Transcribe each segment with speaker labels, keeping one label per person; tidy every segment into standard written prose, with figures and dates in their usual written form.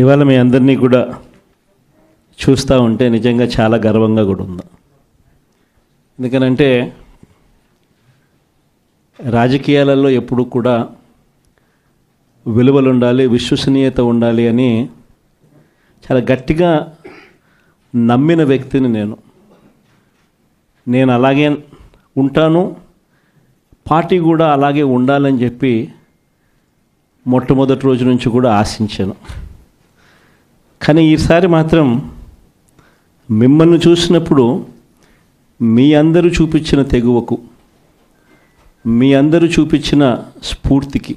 Speaker 1: ఇవాళ మీ అందరినీ కూడా చూస్తూ ఉంటే నిజంగా చాలా గర్వంగా కూడా ఉంది. ఎందుకనంటే రాజకీయాలలో ఎప్పుడు కూడా విలువలు ఉండాలి, విశ్వసనీయత ఉండాలి అని చాలా గట్టిగా నమ్మిన వ్యక్తిని నేను అలాగే ఉంటాను, పార్టీ కూడా అలాగే ఉండాలని చెప్పి మొట్టమొదటి రోజు నుంచి కూడా ఆశించాను. కానీ ఈసారి మాత్రం మిమ్మల్ని చూసినప్పుడు మీ అందరూ చూపించిన తెగువకు, మీ అందరూ చూపించిన స్ఫూర్తికి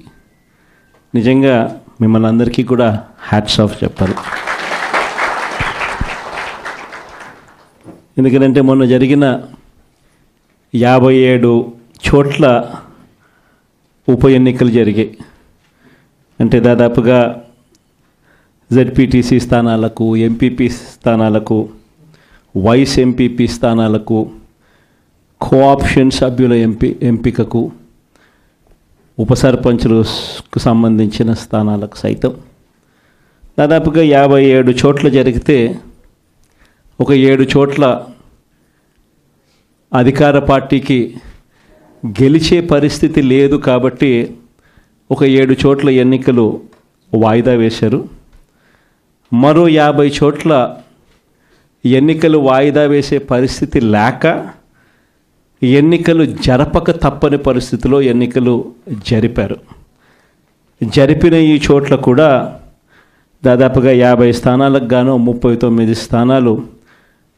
Speaker 1: నిజంగా మిమ్మల్ని అందరికీ కూడా హ్యాట్స్ ఆఫ్ చెప్పాలి. ఎందుకంటే మొన్న జరిగిన 57 చోట్ల ఉప ఎన్నికలు జరిగాయి. అంటే దాదాపుగా జెడ్పీటీసీ స్థానాలకు, ఎంపీపీ స్థానాలకు, వైస్ ఎంపీపీ స్థానాలకు, కోఆప్షన్ సభ్యుల ఎంపికకు, ఉప సర్పంచులకు సంబంధించిన స్థానాలకు సైతం దాదాపుగా 57 చోట్ల జరిగితే ఒక 7 చోట్ల అధికార పార్టీకి గెలిచే పరిస్థితి లేదు కాబట్టి ఒక 7 చోట్ల ఎన్నికలు వాయిదా వేశారు. మరో 50 చోట్ల ఎన్నికలు వాయిదా వేసే పరిస్థితి లేక ఎన్నికలు జరపక తప్పని పరిస్థితిలో ఎన్నికలు జరిపారు. జరిపిన ఈ చోట్ల కూడా దాదాపుగా 50 స్థానాలకు గాను 39 స్థానాలు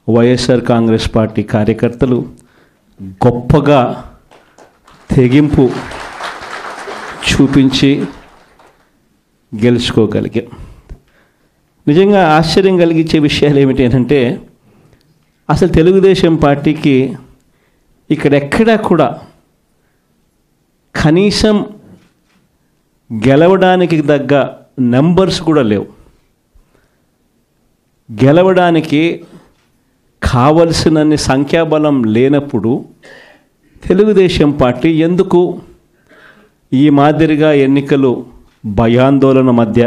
Speaker 1: వైఎస్ఆర్ కాంగ్రెస్ పార్టీ కార్యకర్తలు గొప్పగా తెగింపు చూపించి గెలుచుకోగలిగాం. నిజంగా ఆశ్చర్యం కలిగించే విషయాలు ఏమిటి అంటే అసలు తెలుగుదేశం పార్టీకి ఇక్కడెక్కడా కూడా కనీసం గెలవడానికి తగ్గ నెంబర్స్ కూడా లేవు. గెలవడానికి కావలసినన్ని సంఖ్యాబలం లేనప్పుడు తెలుగుదేశం పార్టీ ఎందుకు ఈ మాదిరిగా ఎన్నికలు భయాందోళన మధ్య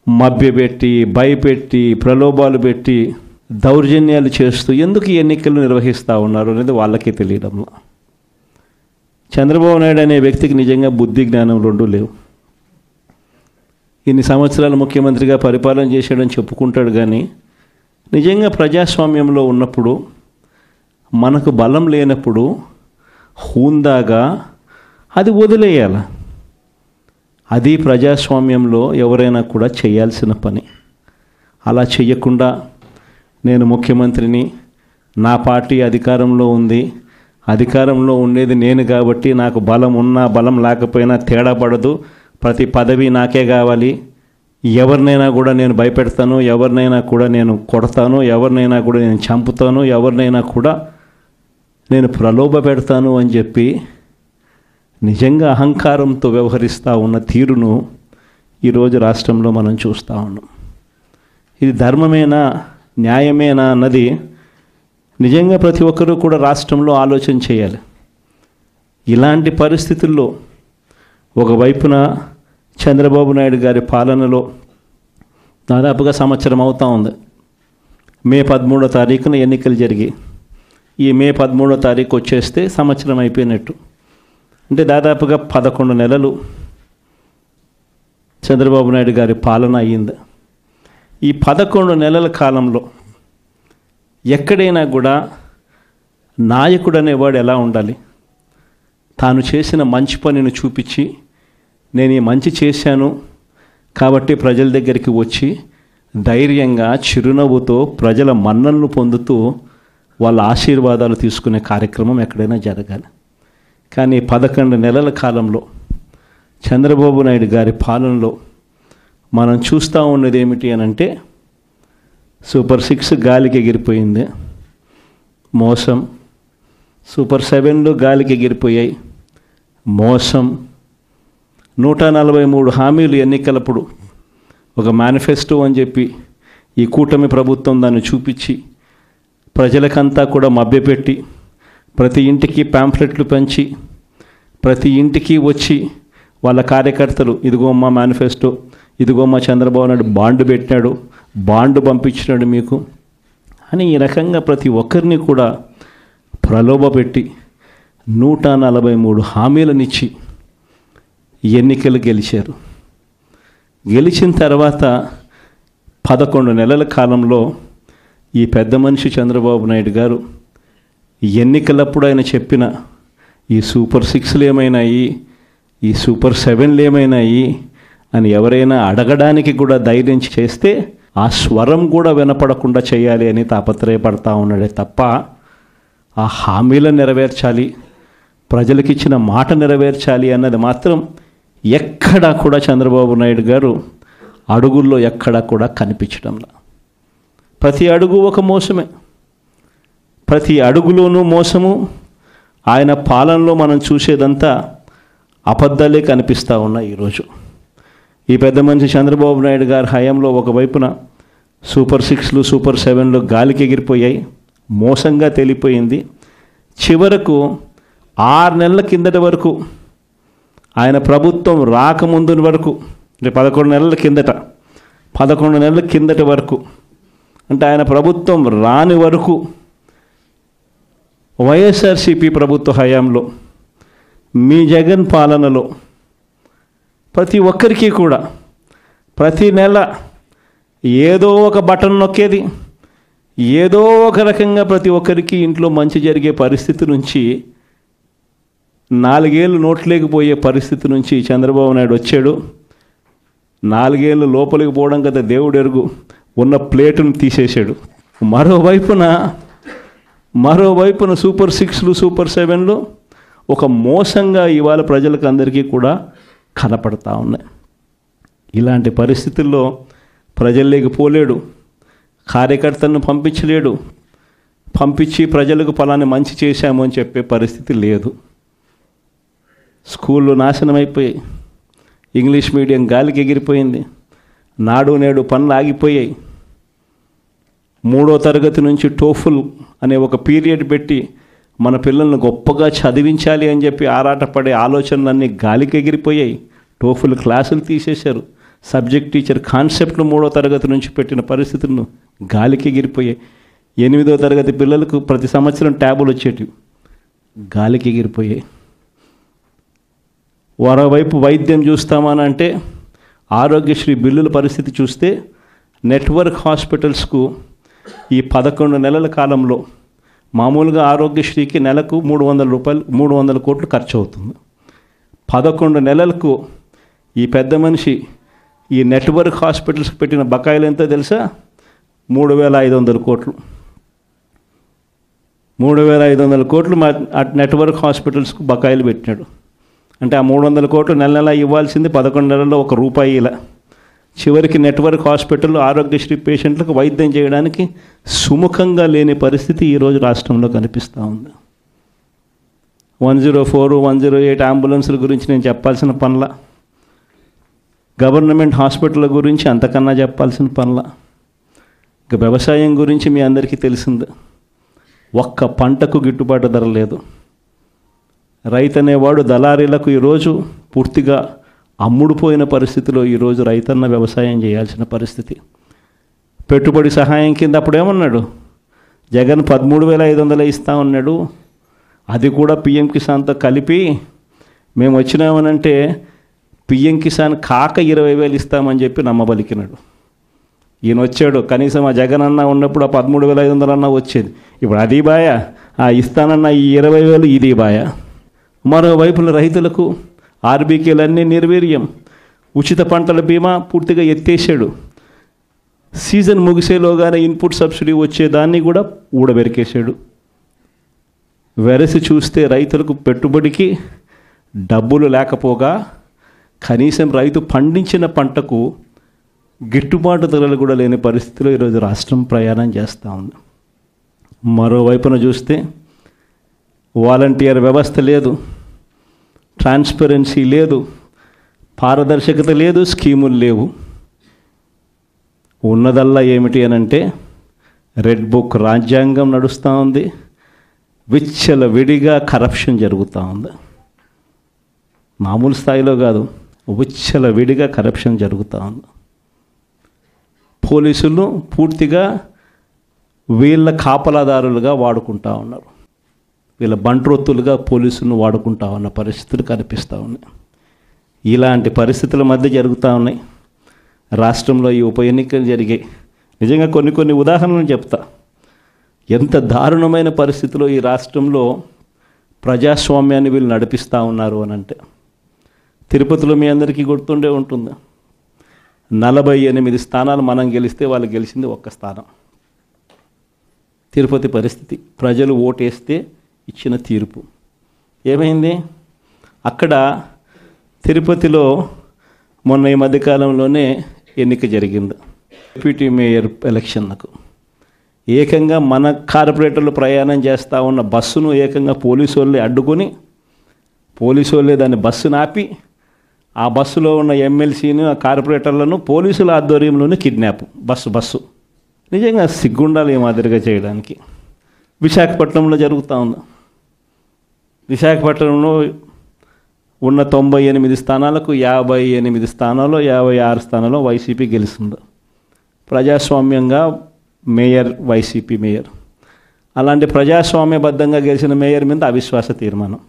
Speaker 1: మభ్యపెట్టి, భయపెట్టి, ప్రలోభాలు పెట్టి, దౌర్జన్యాలు చేస్తూ ఎందుకు ఈ ఎన్నికలు నిర్వహిస్తూ ఉన్నారు అనేది వాళ్ళకే తెలియడంలో. చంద్రబాబు నాయుడు అనే వ్యక్తికి నిజంగా బుద్ధి జ్ఞానం రెండూ లేవు. ఇన్ని సంవత్సరాలు ముఖ్యమంత్రిగా పరిపాలన చేశాడని చెప్పుకుంటాడు, కానీ నిజంగా ప్రజాస్వామ్యంలో ఉన్నప్పుడు, మనకు బలం లేనప్పుడు హూందాగా అది వదిలేయాలి. అది ప్రజాస్వామ్యంలో ఎవరైనా కూడా చేయాల్సిన పని. అలా చేయకుండా నేను ముఖ్యమంత్రిని, నా పార్టీ అధికారంలో ఉంది, అధికారంలో ఉండేది నేను కాబట్టి నాకు బలం ఉన్నా బలం లేకపోయినా తేడా పడదు, ప్రతి పదవి నాకే కావాలి, ఎవరినైనా కూడా నేను భయపెడతాను, ఎవరినైనా కూడా నేను కొడతాను, ఎవరినైనా కూడా నేను చంపుతాను, ఎవరినైనా కూడా నేను ప్రలోభ పెడతాను అని చెప్పి నిజంగా అహంకారంతో వ్యవహరిస్తూ ఉన్న తీరును ఈరోజు రాష్ట్రంలో మనం చూస్తూ ఉన్నాం. ఇది ధర్మమేనా, న్యాయమేనా అన్నది నిజంగా ప్రతి ఒక్కరూ కూడా రాష్ట్రంలో ఆలోచన చేయాలి. ఇలాంటి పరిస్థితుల్లో ఒకవైపున చంద్రబాబు నాయుడు గారి పాలనలో దాదాపుగా సంవత్సరం అవుతూ ఉంది. మే 13వ తారీఖున ఎన్నికలు జరిగాయి. ఈ మే 13వ తారీఖు వచ్చేస్తే సంవత్సరం అయిపోయినట్టు. అంటే దాదాపుగా 11 నెలలు చంద్రబాబు నాయుడు గారి పాలన అయ్యింది. ఈ 11 నెలల కాలంలో ఎక్కడైనా కూడా నాయకుడు అనేవాడు ఎలా ఉండాలి? తాను చేసిన మంచి పనిని చూపించి, నేను ఈ మంచి చేశాను కాబట్టి ప్రజల దగ్గరికి వచ్చి ధైర్యంగా చిరునవ్వుతో ప్రజల మన్ననలు పొందుతూ వాళ్ళ ఆశీర్వాదాలు తీసుకునే కార్యక్రమం ఎక్కడైనా జరగాలి. కానీ 11 నెలల కాలంలో చంద్రబాబు నాయుడు గారి పాలనలో మనం చూస్తూ ఉన్నది ఏమిటి అని అంటే సూపర్ 6 గాలికి ఎగిరిపోయింది, మోసం. సూపర్ 7లు గాలికి ఎగిరిపోయాయి, మోసం. 143 హామీలు ఎన్నికలప్పుడు ఒక మేనిఫెస్టో అని చెప్పి ఈ కూటమి ప్రభుత్వం దాన్ని చూపించి ప్రజలకంతా కూడా మభ్యపెట్టి ప్రతి ఇంటికి పాంఫ్లెట్లు పంచి ప్రతి ఇంటికి వచ్చి వాళ్ళ కార్యకర్తలు ఇదిగో మా మేనిఫెస్టో, ఇదిగో మా చంద్రబాబు నాయుడు బాండ్ పెట్టినాడు, బాండ్ పంపించినాడు మీకు అని ఈ రకంగా ప్రతి ఒక్కరిని కూడా ప్రలోభపెట్టి 143 హామీలనిచ్చి ఎన్నికలు గెలిచారు. గెలిచిన తర్వాత 11 నెలల కాలంలో ఈ పెద్ద మనిషి చంద్రబాబు నాయుడు గారు ఎన్నికలప్పుడు ఆయన చెప్పిన ఈ సూపర్ 6లు ఏమైనాయి, ఈ సూపర్ 7లు ఏమైనాయి అని ఎవరైనా అడగడానికి కూడా ధైర్యం చేస్తే ఆ స్వరం కూడా వినపడకుండా చేయాలి అని తాపత్రయపడతా ఉన్నాడే తప్ప ఆ హామీలను నెరవేర్చాలి, ప్రజలకు ఇచ్చిన మాట నెరవేర్చాలి అన్నది మాత్రం ఎక్కడా కూడా చంద్రబాబు నాయుడు గారు అడుగుల్లో ఎక్కడా కూడా కనిపించడంలా. ప్రతి అడుగు ఒక మోసమే, ప్రతి అడుగులోనూ మోసము. ఆయన పాలనలో మనం చూసేదంతా అబద్ధాలే కనిపిస్తూ ఉన్నాయి. ఈరోజు ఈ పెద్ద మనిషి చంద్రబాబు నాయుడు గారి హయాంలో ఒకవైపున సూపర్ 6లు సూపర్ 7లు గాలికి ఎగిరిపోయాయి, మోసంగా తెలిపోయింది. చివరకు 6 నెలల కిందటి వరకు, ఆయన ప్రభుత్వం రాకముందు వరకు, అంటే 11 నెలల కిందట, 11 నెలల కిందటి వరకు, అంటే ఆయన ప్రభుత్వం రాని వరకు వైఎస్ఆర్సీపీ ప్రభుత్వ హయాంలో మీ జగన్ పాలనలో ప్రతి ఒక్కరికి కూడా ప్రతి నెల ఏదో ఒక బటన్ నొక్కేది, ఏదో ఒక రకంగా ప్రతి ఒక్కరికి ఇంట్లో మంచి జరిగే పరిస్థితి నుంచి 4 ఏళ్ళు నోట్లేకపోయే పరిస్థితి నుంచి చంద్రబాబు నాయుడు వచ్చాడు. 4 ఏళ్ళు లోపలికి పోవడం కదా దేవుడు ఎరుగు, ఉన్న ప్లేటును తీసేశాడు. మరోవైపున సూపర్ 6లు సూపర్ 7లు ఒక మోసంగా ఇవాళ ప్రజలకు అందరికీ కూడా కనపడతా ఉన్నాయి. ఇలాంటి పరిస్థితుల్లో ప్రజల్లోకి పోలేడు, కార్యకర్తలను పంపించలేడు, పంపించి ప్రజలకు ఫలాన్ని మంచి చేశాము అని చెప్పే పరిస్థితి లేదు. స్కూళ్ళు నాశనం అయిపోయాయి, ఇంగ్లీష్ మీడియం గాలికి ఎగిరిపోయింది, నాడు నేడు పనులు ఆగిపోయాయి. 3వ తరగతి నుంచి టోఫుల్ అనే ఒక పీరియడ్ పెట్టి మన పిల్లలను గొప్పగా చదివించాలి అని చెప్పి ఆరాటపడే ఆలోచనలన్నీ గాలికి ఎగిరిపోయాయి. టోఫుల్ క్లాసులు తీసేశారు. సబ్జెక్ట్ టీచర్ కాన్సెప్ట్లు 3వ తరగతి నుంచి పెట్టిన పరిస్థితులను గాలికి ఎగిరిపోయాయి. 8వ తరగతి పిల్లలకు ప్రతి సంవత్సరం ట్యాబులు వచ్చేటివి, గాలికి ఎగిరిపోయాయి. మరోవైపు వైద్యం చూస్తామనంటే ఆరోగ్యశ్రీ బిల్లుల పరిస్థితి చూస్తే నెట్వర్క్ హాస్పిటల్స్కు ఈ 11 నెలల కాలంలో మామూలుగా ఆరోగ్యశ్రీకి నెలకు 300 కోట్లు ఖర్చు అవుతుంది. 11 నెలలకు ఈ పెద్ద మనిషి ఈ నెట్వర్క్ హాస్పిటల్స్కి పెట్టిన బకాయిలు ఎంతో తెలుసా? 3,500 కోట్లు. 3,500 కోట్లు నెట్వర్క్ హాస్పిటల్స్కు బకాయిలు పెట్టినాడు. అంటే ఆ 300 కోట్లు నెల నెల ఇవ్వాల్సింది 11 నెలల్లో ₹1 ఇలా. చివరికి నెట్వర్క్ హాస్పిటల్లో ఆరోగ్యశ్రీ పేషెంట్లకు వైద్యం చేయడానికి సుముఖంగా లేని పరిస్థితి ఈరోజు రాష్ట్రంలో కనిపిస్తూ ఉంది. 104, 108 అంబులెన్సుల గురించి నేను చెప్పాల్సిన పనుల, గవర్నమెంట్ హాస్పిటల్ గురించి అంతకన్నా చెప్పాల్సిన పనుల, ఇక వ్యవసాయం గురించి మీ అందరికీ తెలిసింది. ఒక్క పంటకు గిట్టుబాటు ధర లేదు. రైతు అనేవాడు దళారీలకు ఈరోజు పూర్తిగా అమ్ముడుపోయిన పరిస్థితిలో ఈరోజు రైతన్న వ్యవసాయం చేయాల్సిన పరిస్థితి. పెట్టుబడి సహాయం కింద అప్పుడేమన్నాడు, జగన్ 13,500 ఇస్తా ఉన్నాడు, అది కూడా పిఎం కిసాన్తో కలిపి మేము వచ్చినామనంటే పిఎం కిసాన్ కాక 20,000 ఇస్తామని చెప్పి నమ్మబలికినాడు. ఈయన వచ్చాడు, కనీసం ఆ జగన్ అన్న ఉన్నప్పుడు ఆ 13,500 అన్న వచ్చేది. ఇప్పుడు అది బాయ, ఆ ఇస్తానన్న ఈ 20,000 ఇది బాయ. మరోవైపున రైతులకు ఆర్బీకేలన్నీ నిర్వీర్యం, ఉచిత పంటల బీమా పూర్తిగా ఎత్తేసాడు. సీజన్ ముగిసేలోగానే ఇన్పుట్ సబ్సిడీ వచ్చేదాన్ని కూడా ఊడబెరికేశాడు. వెరసి చూస్తే రైతులకు పెట్టుబడికి డబ్బులు లేకపోగా కనీసం రైతు పండించిన పంటకు గిట్టుబాటు ధరలు కూడా లేని పరిస్థితిలో ఈరోజు రాష్ట్రం ప్రయాణం చేస్తూ ఉంది. మరోవైపున చూస్తే వాలంటీర్ వ్యవస్థ లేదు, ట్రాన్స్పరెన్సీ లేదు, పారదర్శకత లేదు, స్కీములు లేవు. ఉన్నదల్లా ఏమిటి అనంటే రెడ్ బుక్ రాజ్యాంగం నడుస్తూ ఉంది, విచ్చలవిడిగా కరప్షన్ జరుగుతూ ఉంది. మామూలు స్థాయిలో కాదు, విచ్చలవిడిగా కరప్షన్ జరుగుతూ ఉంది. పోలీసులు పూర్తిగా వీళ్ళ కాపలాదారులుగా వాడుకుంటా ఉన్నారు. వీళ్ళ బంట్రొత్తులుగా పోలీసులను వాడుకుంటా ఉన్న పరిస్థితులు కనిపిస్తూ ఉన్నాయి. ఇలాంటి పరిస్థితుల మధ్య జరుగుతూ ఉన్నాయి. రాష్ట్రంలో ఈ ఉప ఎన్నికలు జరిగాయి. నిజంగా కొన్ని ఉదాహరణలు చెప్తా. ఎంత దారుణమైన పరిస్థితిలో ఈ రాష్ట్రంలో ప్రజాస్వామ్యాన్ని వీళ్ళు నడిపిస్తూ ఉన్నారు అని అంటే, తిరుపతిలో మీ అందరికీ గుర్తుండే ఉంటుంది. 48 స్థానాలు మనం గెలిస్తే వాళ్ళు గెలిచింది 1 స్థానం. తిరుపతి పరిస్థితి, ప్రజలు ఓటేస్తే ఇచ్చిన తీర్పు ఏమైంది? అక్కడ తిరుపతిలో మొన్న ఈ మధ్యకాలంలోనే ఎన్నిక జరిగింది, డిప్యూటీ మేయర్ ఎలక్షన్లకు. ఏకంగా మన కార్పొరేటర్లు ప్రయాణం చేస్తూ ఉన్న బస్సును ఏకంగా పోలీసు వాళ్ళే అడ్డుకొని, పోలీసు వాళ్ళే దాన్ని బస్సును ఆపి, ఆ బస్సులో ఉన్న ఎమ్మెల్సీని, ఆ కార్పొరేటర్లను పోలీసుల ఆధ్వర్యంలోనే కిడ్నాప్. బస్సు నిజంగా సిగ్గుండాలి ఈ మాదిరిగా చేయడానికి. విశాఖపట్నంలో జరుగుతూ ఉంది. విశాఖపట్నంలో ఉన్న 98 స్థానాలకు 58 స్థానాల్లో 56 స్థానాల్లో వైసీపీ గెలుస్తుంది. ప్రజాస్వామ్యంగా మేయర్, వైసీపీ మేయర్. అలాంటి ప్రజాస్వామ్యబద్ధంగా గెలిచిన మేయర్ మీద అవిశ్వాస తీర్మానం.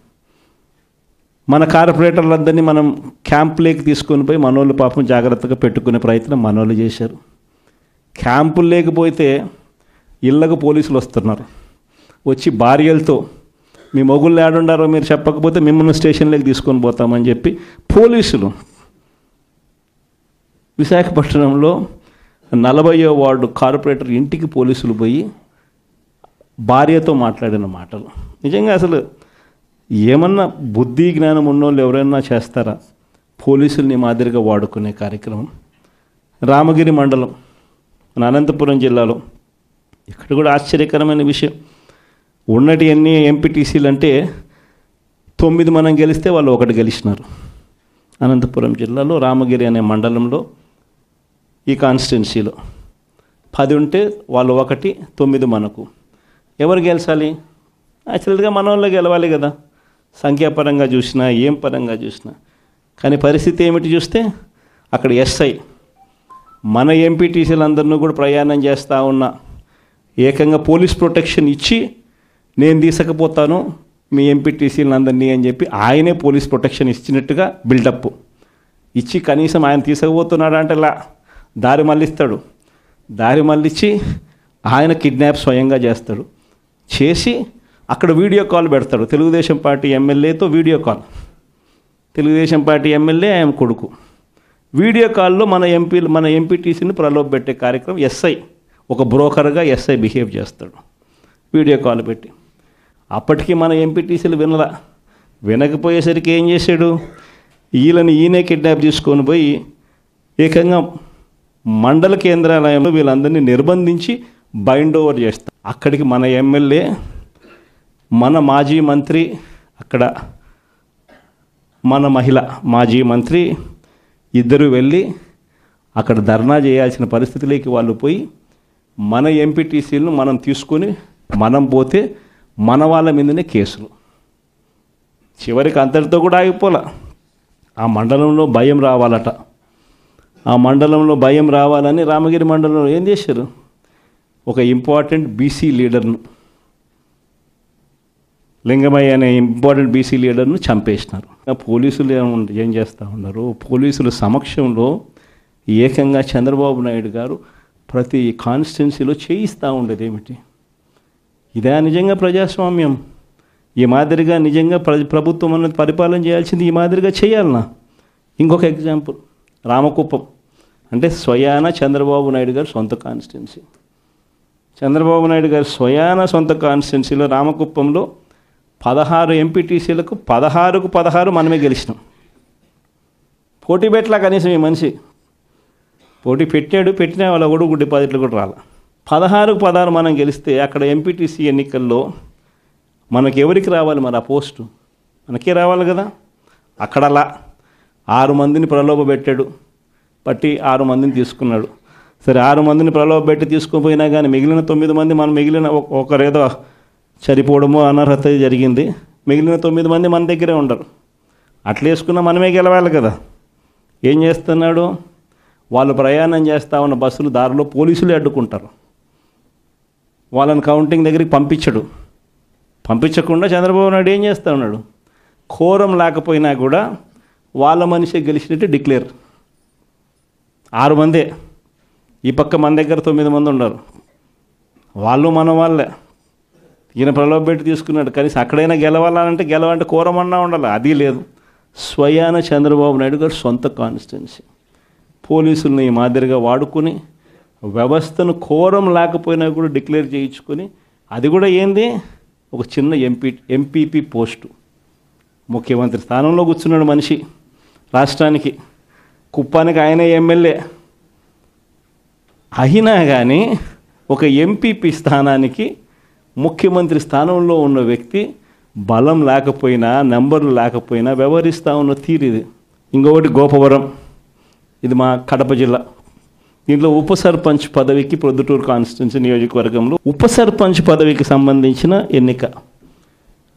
Speaker 1: మన కార్పొరేటర్లందరినీ మనం క్యాంపులోకి తీసుకొని పోయి మనోళ్ళు పాపం జాగ్రత్తగా పెట్టుకునే ప్రయత్నం మనోళ్ళు చేశారు. క్యాంపులు లేకపోతే ఇళ్లకు పోలీసులు వస్తున్నారు. వచ్చి భార్యలతో మీ మొగుళ్ళు ఏడుండారో మీరు చెప్పకపోతే మిమ్మల్ని స్టేషన్లోకి తీసుకొని పోతామని చెప్పి పోలీసులు విశాఖపట్నంలో 40వ వార్డు కార్పొరేటర్ ఇంటికి పోలీసులు పోయి భార్యతో మాట్లాడిన మాటలు నిజంగా అసలు ఏమన్నా బుద్ధి జ్ఞానం ఉన్నోళ్ళు ఎవరైనా చేస్తారా? పోలీసుల్ని మాదిరిగా వాడుకునే కార్యక్రమం. రామగిరి మండలం, మన అనంతపురం జిల్లాలో, ఇక్కడ కూడా ఆశ్చర్యకరమైన విషయం. ఉన్నటి ఎన్ని ఎంపీటీసీలు అంటే 9 మనం గెలిస్తే వాళ్ళు 1 గెలిచినారు. అనంతపురం జిల్లాలో రామగిరి అనే మండలంలో ఈ కాన్స్టిట్యున్సీలో 10 ఉంటే వాళ్ళు 1, 9 మనకు. ఎవరు గెలిచాలి? యాక్చువల్గా మన వాళ్ళే గెలవాలి కదా, సంఖ్యాపరంగా చూసినా ఏం పరంగా చూసినా. కానీ పరిస్థితి ఏమిటి చూస్తే, అక్కడ ఎస్ఐ మన ఎంపీటీసీలందరినీ కూడా ప్రయాణం చేస్తూ ఉన్న ఏకంగా పోలీస్ ప్రొటెక్షన్ ఇచ్చి, నేను తీసుకుపోతాను మీ ఎంపీటీసీలందరినీ అని చెప్పి ఆయనే పోలీస్ ప్రొటెక్షన్ ఇచ్చినట్టుగా బిల్డప్ ఇచ్చి, కనీసం ఆయన తీసుకుపోతున్నాడు అంటే దారి మళ్ళిస్తాడు. దారి మళ్ళించి ఆయన కిడ్నాప్ స్వయంగా చేస్తాడు. చేసి అక్కడ వీడియో కాల్ పెడతాడు. తెలుగుదేశం పార్టీ ఎమ్మెల్యేతో video call. Telugu Desam party MLA ఆయన కొడుకు. వీడియో కాల్లో మన ఎంపీటీసీని ప్రలోభపెట్టే కార్యక్రమం ఎస్ఐ, ఒక బ్రోకర్గా ఎస్ఐ బిహేవ్ చేస్తాడు వీడియో కాల్ పెట్టి. అప్పటికి మన ఎంపీటీసీలు వినకపోయేసరికి ఏం చేశాడు, ఈయనే కిడ్నాప్ తీసుకొని పోయి ఏకంగా మండల కేంద్రాలయంలో వీళ్ళందరినీ నిర్బంధించి బైండ్ ఓవర్ చేస్తారు. అక్కడికి మన ఎమ్మెల్యే, మన మాజీ మంత్రి, అక్కడ మన మహిళ మాజీ మంత్రి ఇద్దరు వెళ్ళి అక్కడ ధర్నా చేయాల్సిన పరిస్థితిలోకి వాళ్ళు పోయి, మన ఎంపీటీసీలను మనం తీసుకొని మనం పోతే మన వాళ్ళ మీదనే కేసులు. చివరికి అంతటితో కూడా ఆగిపోలే. ఆ మండలంలో భయం రావాలట. ఆ మండలంలో భయం రావాలని రామగిరి మండలంలో ఏం చేశారు, ఒక ఇంపార్టెంట్ బీసీ లీడర్ను, లింగమయ్య అనే ఇంపార్టెంట్ బీసీ లీడర్ను చంపేసినారు. పోలీసులు ఏం చేస్తూ ఉన్నారు, పోలీసుల సమక్షంలో ఏకంగా చంద్రబాబు నాయుడు గారు ప్రతి కాన్స్టిట్యున్సీలో చేయిస్తూ ఉండేది ఏమిటి? ఇదే నిజంగా ప్రజాస్వామ్యం? ఈ మాదిరిగా నిజంగా ప్రభుత్వం అన్నది పరిపాలన చేయాల్సింది ఈ మాదిరిగా చేయాలనా? ఇంకొక ఎగ్జాంపుల్, రామకుప్పం అంటే స్వయాన చంద్రబాబు నాయుడు గారు సొంత కాన్స్టిట్యున్సీ. చంద్రబాబు నాయుడు గారు స్వయాన సొంత కాన్స్టిట్యున్సీలో రామకుప్పంలో 16 ఎంపీటీసీలకు 16కు 16 మనమే గెలిచినాం. పోటీ పెట్టలా కనీసం ఈ మనిషి. పోటీ పెట్టిన వాళ్ళ కూడా డిపాజిట్లు కూడా రాల. 16కు 16 మనం గెలిస్తే అక్కడ ఎంపీటీసీ ఎన్నికల్లో మనకి ఎవరికి రావాలి మరి ఆ పోస్టు? మనకే రావాలి కదా. అక్కడ అలా 6 మందిని ప్రలోభ పెట్టాడు, పట్టి 6 మందిని తీసుకున్నాడు. సరే 6 మందిని ప్రలోభ పెట్టి తీసుకుపోయినా కానీ మిగిలిన 9 మంది మనం మిగిలిన ఒకరేదో చనిపోవడమో అనర్హత జరిగింది. మిగిలిన 9 మంది మన దగ్గరే ఉండరు. అట్లా వేసుకున్నా మనమే గెలవాలి కదా. ఏం చేస్తున్నాడు? వాళ్ళు ప్రయాణం చేస్తూ ఉన్న బస్సులు దారిలో పోలీసులు అడ్డుకుంటారు. వాళ్ళని కౌంటింగ్ దగ్గరికి పంపించకుండా చంద్రబాబు నాయుడు ఏం చేస్తూ ఉన్నాడు? కోరం లేకపోయినా కూడా వాళ్ళ మనిషి గెలిచినట్టు డిక్లేర్. 6 మందే, ఈ పక్క మన దగ్గర 9 మంది ఉన్నారు. వాళ్ళు మన వాళ్ళే. ఈయన ప్రలోభపెట్టి తీసుకున్నాడు. కనీసం అక్కడైనా గెలవాలంటే కోరమన్నా ఉండాలి, అది లేదు. స్వయాన చంద్రబాబు నాయుడు గారు సొంత కాన్స్టిట్యున్సీ పోలీసులను ఈ మాదిరిగా వాడుకుని వ్యవస్థను కోరం లేకపోయినా కూడా డిక్లేర్ చేయించుకొని, అది కూడా ఏంది, ఒక చిన్న ఎంపీపీ పోస్టు, ముఖ్యమంత్రి స్థానంలో కూర్చున్నాడు మనిషి. రాష్ట్రానికి కుప్పానికి ఆయనే ఎమ్మెల్యే అయినా కానీ ఒక ఎంపీపీ స్థానానికి ముఖ్యమంత్రి స్థానంలో ఉన్న వ్యక్తి బలం లేకపోయినా, నెంబర్లు లేకపోయినా వ్యవహరిస్తూ ఉన్న తీరు ఇది. ఇంకొకటి గోపవరం, ఇది మా కడప జిల్లా. దీంట్లో ఉప సర్పంచ్ పదవికి ప్రొద్దుటూరు కాన్స్టిట్యున్సీ నియోజకవర్గంలో ఉప సర్పంచ్ పదవికి సంబంధించిన ఎన్నిక.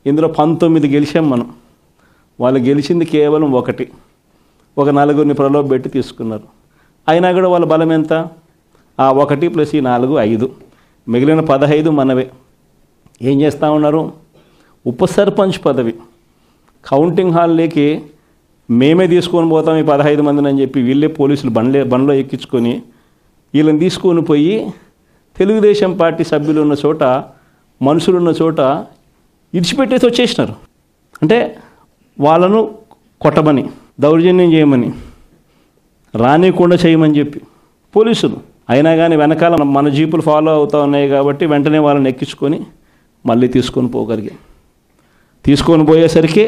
Speaker 1: ఇందులో 19 గెలిచాం మనం. వాళ్ళు గెలిచింది కేవలం ఒక 4 ప్రలోభపెట్టి తీసుకున్నారు. అయినా కూడా వాళ్ళ బలం ఎంత? 1 + 4 5, మిగిలిన 15 మనవే. ఏం చేస్తూ ఉన్నారు? ఉప సర్పంచ్ పదవి కౌంటింగ్ హాల్లోకి మేమే తీసుకొని పోతాం ఈ 15 మందిని అని చెప్పి వీళ్ళే పోలీసులు బండ్లో ఎక్కించుకొని వీళ్ళని తీసుకొని పోయి తెలుగుదేశం పార్టీ సభ్యులు ఉన్న చోట, మనుషులు ఉన్న చోట ఇడిచిపెట్టేసి వచ్చేసినారు. అంటే వాళ్ళను కొట్టమని, దౌర్జన్యం చేయమని, రానికుండా చేయమని చెప్పి పోలీసులు. అయినా కానీ వెనకాల మన జీపులు ఫాలో అవుతూ ఉన్నాయి కాబట్టి వెంటనే వాళ్ళని ఎక్కించుకొని మళ్ళీ తీసుకొని పోయేసరికి,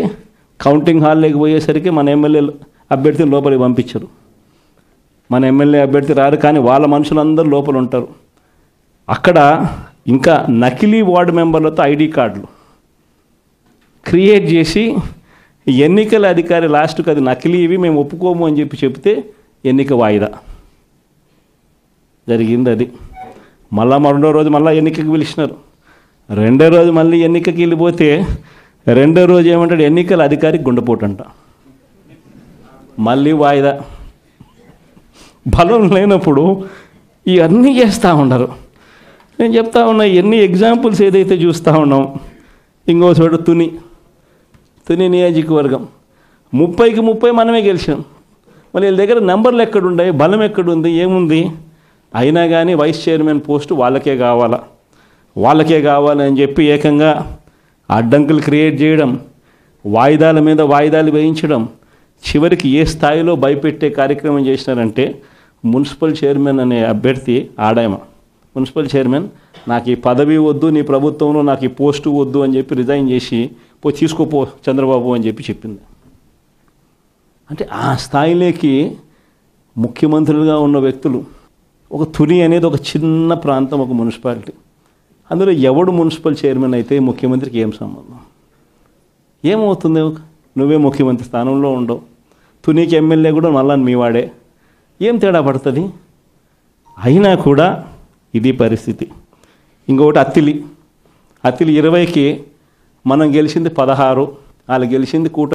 Speaker 1: కౌంటింగ్ హాల్లోకి పోయేసరికి మన ఎమ్మెల్యే అభ్యర్థిని లోపలికి పంపించరు. మన ఎమ్మెల్యే అభ్యర్థి రారు, కానీ వాళ్ళ మనుషులందరూ లోపల ఉంటారు. అక్కడ ఇంకా నకిలీ వార్డు మెంబర్లతో ఐడి కార్డులు క్రియేట్ చేసి ఎన్నికల అధికారి లాస్ట్కి అది నకిలీ, ఇవి మేము ఒప్పుకోము అని చెప్తే ఎన్నిక వాయిదా జరిగింది. అది మళ్ళా రెండో రోజు మళ్ళీ ఎన్నికకి పిలిచినారు. రెండో రోజు మళ్ళీ ఎన్నికకి వెళ్ళిపోతే రెండో రోజు ఏమంటాడు, ఎన్నికల అధికారికి గుండెపోటు అంట. మళ్ళీ వాయిదా. బలం లేనప్పుడు ఇవన్నీ చేస్తూ ఉండరు. నేను చెప్తా ఉన్నా, ఎన్ని ఎగ్జాంపుల్స్ ఏదైతే చూస్తూ ఉన్నాం. ఇంకో చోట తుని నియోజకవర్గం 30కి 30 మనమే గెలిచాం. మళ్ళీ వీళ్ళ దగ్గర నెంబర్లు ఎక్కడున్నాయి, బలం ఎక్కడుంది, ఏముంది? అయినా కానీ వైస్ చైర్మన్ పోస్టు వాళ్ళకే కావాలని చెప్పి ఏకంగా అడ్డంకులు క్రియేట్ చేయడం, వాయిదాల మీద వాయిదాలు వేయించడం, చివరికి ఏ స్థాయిలో భయపెట్టే కార్యక్రమం చేసినారంటే, మున్సిపల్ చైర్మన్ అనే అభ్యర్థి ఆడాయమ, మున్సిపల్ చైర్మన్, నాకు ఈ పదవి వద్దు, నీ ప్రభుత్వంలో నాకు ఈ పోస్టు వద్దు అని చెప్పి రిజైన్ చేసి తీసుకోపో చంద్రబాబు అని చెప్పి చెప్పింది. అంటే ఆ స్థాయిలోకి ముఖ్యమంత్రులుగా ఉన్న వ్యక్తులు. ఒక తుని అనేది ఒక చిన్న ప్రాంతం, ఒక మున్సిపాలిటీ. అందులో ఎవడు మున్సిపల్ చైర్మన్ అయితే ముఖ్యమంత్రికి ఏం సంబంధం? ఏమవుతుంది? నువ్వే ముఖ్యమంత్రి స్థానంలో ఉండవు, తునికి ఎమ్మెల్యే కూడా మళ్ళా మీ వాడే, ఏం తేడా పడుతుంది? అయినా కూడా ఇది పరిస్థితి. ఇంకొకటి అత్తిలి 20కి మనం గెలిచింది 16, వాళ్ళు గెలిచింది